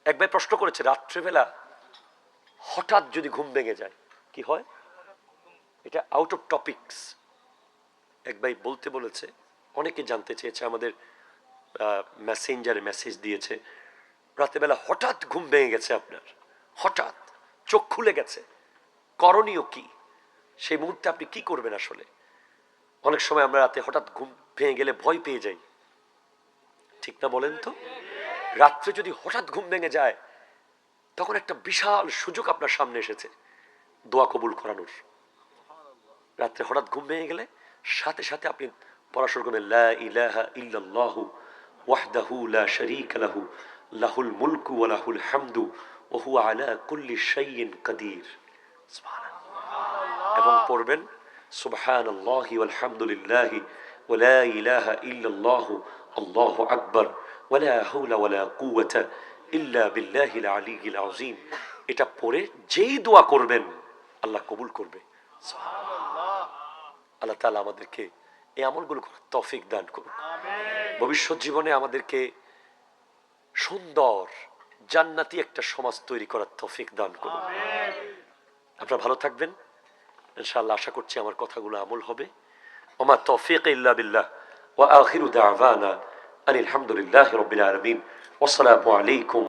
এক ভাই প্রশ্ন করেছে, রাত্রেবেলা হঠাৎ যদি ঘুম ভেঙে যায় কি হয়? এটা আউট অফ টপিকস। এক ভাই বলতে বলেছে, অনেকে জানতে চেয়েছে, আমাদের মেসেঞ্জারে মেসেজ দিয়েছে, রাতেবেলা হঠাৎ ঘুম ভেঙে গেছে আপনার, হঠাৎ চোখ খুলে গেছে, করণীয় কি? সেই মুহূর্তে আপনি কি করবেন? আসলে অনেক সময় আমরা রাতে হঠাৎ ঘুম ভেঙে গেলে ভয় পেয়ে যাই, ঠিক না বলেন তো? রাত্রে যদি হঠাৎ ঘুম ভেঙে যায়, তখন একটা বিশাল সুযোগ আপনার সামনে এসেছে দোয়া কবুল করানোর। রাত্রে হঠাৎ ঘুম ভেঙে গেলে সাথে সাথে আপনি পড়া শুরু করবেন, লা ইলাহা ইল্লাল্লাহু ওয়াহদাহু লা শারীকা লাহু লাহুল মুলকু ওয়া লাহুল হামদু ওয়া হুয়া আলা কুল্লি শাইইন কাদির। সুবহানাল্লাহ। এবং পড়বেন সুবহানাল্লাহি ওয়াল হামদুলিল্লাহি ওয়া লা ইলাহা ইল্লাল্লাহু আল্লাহু আকবার ওয়া লা হাওলা ওয়া লা কুওয়াতা ইল্লা বিল্লাহিল আলিয়্যিল আযীম। এটা পড়ে যেই দোয়া করবেন আল্লাহ কবুল করবে। আল্লাহ তাআলা আমাদেরকে এই আমলগুলো করার তৌফিক দান করুন। ভবিষ্যৎ জীবনে আমাদেরকে সুন্দর জান্নাতি একটা সমাজ তৈরি করার তৌফিক দান করুন। আপনারা ভালো থাকবেন ইনশাআল্লাহ। আশা করছি আমার কথাগুলো আমল হবে। ওমা তৌফিক ইল্লা বিল্লাহ ওয়া আখিরু দাওয়ানা আনিল হামদুলিল্লাহি রাব্বিল আলামিন। ওয়াসসালামু আলাইকুম।